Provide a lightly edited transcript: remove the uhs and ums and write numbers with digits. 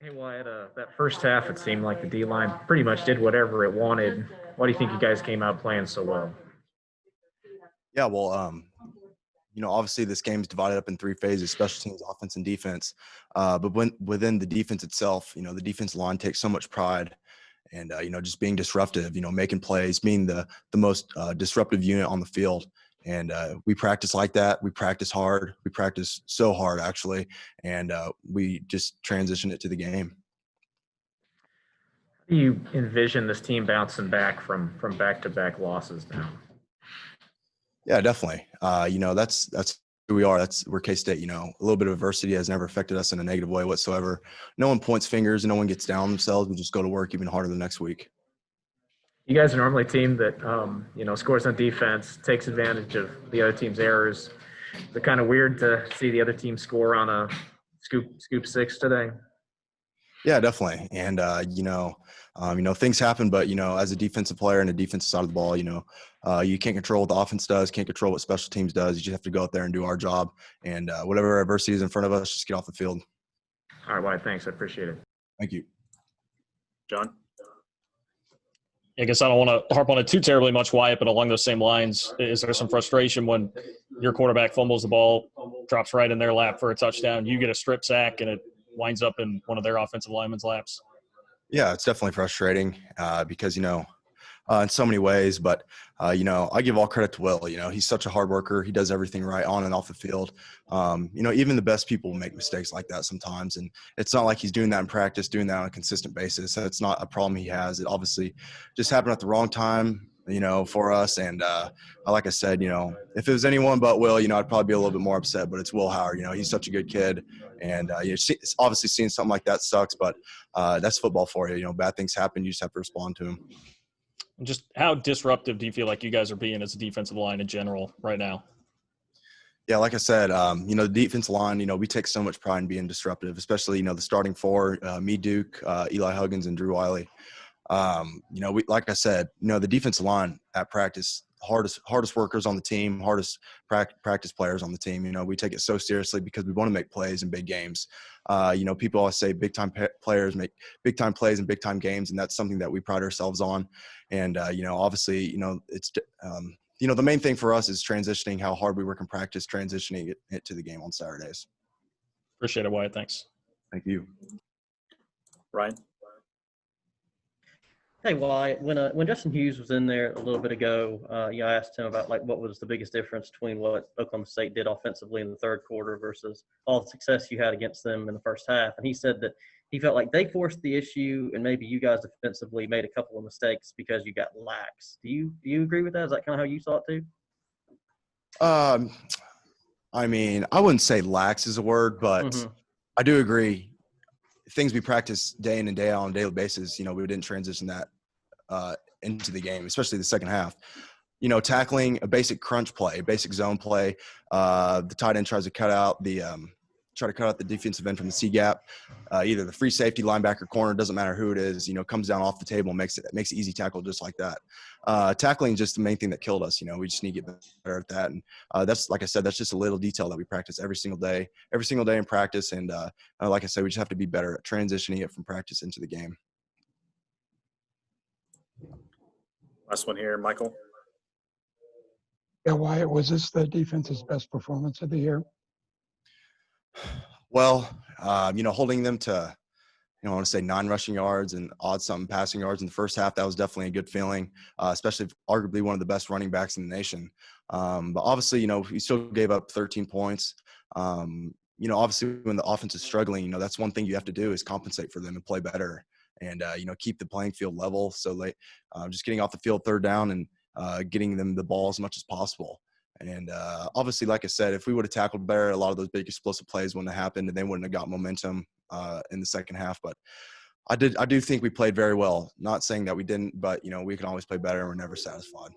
Hey, Wyatt, that first half, it seemed like the D line pretty much did whatever it wanted. Why do you think you guys came out playing so well? Yeah, well, obviously this game is divided up in three phases: special teams, offense, and defense. But within the defense itself, the defense line takes so much pride, and just being disruptive, making plays, being the most disruptive unit on the field. And we practice like that. We practice hard. We practice so hard, actually, and we just transition it to the game. How do you envision this team bouncing back from back-to-back losses now? Yeah, definitely. That's who we are. We're K-State. A little bit of adversity has never affected us in a negative way whatsoever. No one points fingers and no one gets down on themselves. We just go to work even harder the next week. You guys are normally a team that scores on defense, takes advantage of the other team's errors. Is it kind of weird to see the other team score on a scoop six today? Yeah, definitely. And things happen, but as a defensive player and a defensive side of the ball, you can't control what the offense does, can't control what special teams does. You just have to go out there and do our job. And whatever adversity is in front of us, just get off the field. All right, Wyatt, thanks. I appreciate it. Thank you. John? I guess I don't want to harp on it too terribly much, Wyatt, but along those same lines, is there some frustration when your quarterback fumbles the ball, drops right in their lap for a touchdown, you get a strip sack, and it winds up in one of their offensive linemen's laps? Yeah, it's definitely frustrating because, in so many ways. But, I give all credit to Will. He's such a hard worker. He does everything right on and off the field. Even the best people make mistakes like that sometimes. And it's not like he's doing that in practice, doing that on a consistent basis. So it's not a problem he has. It obviously just happened at the wrong time, for us. And like I said, if it was anyone but Will, I'd probably be a little bit more upset. But it's Will Howard. He's such a good kid. And obviously seeing something like that sucks. But that's football for you. Bad things happen. You just have to respond to them. Just how disruptive do you feel like you guys are being as a defensive line in general right now? Yeah, like I said, the defensive line, we take so much pride in being disruptive, especially, the starting four, me, Duke, Eli Huggins, and Drew Wiley. Like I said, the defensive line at practice, hardest workers on the team, hardest practice players on the team. We take it so seriously because we want to make plays in big games. People always say big time players make big time plays in big time games, and that's something that we pride ourselves on. And obviously, it's the main thing for us is transitioning how hard we work in practice, transitioning it to the game on Saturdays. Appreciate it, Wyatt. Thanks. Thank you. Ryan? Hey, Wyatt, when Justin Hughes was in there a little bit ago, I asked him about what was the biggest difference between what Oklahoma State did offensively in the third quarter versus all the success you had against them in the first half. And he said that he felt like they forced the issue and maybe you guys defensively made a couple of mistakes because you got lax. Do you agree with that? Is that kind of how you saw it too? I wouldn't say lax is a word, but I do agree. Things we practice day in and day out on a daily basis, we didn't transition that into the game, especially the second half. Tackling a basic crunch play, basic zone play. The tight end tries to cut out the defensive end from the C gap. Either the free safety, linebacker, corner, doesn't matter who it is, comes down off the table and makes an easy tackle just like that. Tackling is just the main thing that killed us. We just need to get better at that. And that's, like I said, that's just a little detail that we practice every single day in practice. And like I said, we just have to be better at transitioning it from practice into the game. Last one here, Michael. Yeah, Wyatt, was this the defense's best performance of the year? Well, holding them to, I want to say 9 rushing yards and odd something passing yards in the first half, that was definitely a good feeling, especially arguably one of the best running backs in the nation. But obviously, we still gave up 13 points. Obviously when the offense is struggling, that's one thing you have to do is compensate for them and play better and, keep the playing field level. So just getting off the field third down and getting them the ball as much as possible. And obviously, like I said, if we would have tackled better, a lot of those big explosive plays wouldn't have happened and they wouldn't have got momentum in the second half. But I do think we played very well. Not saying that we didn't, but, we can always play better and we're never satisfied.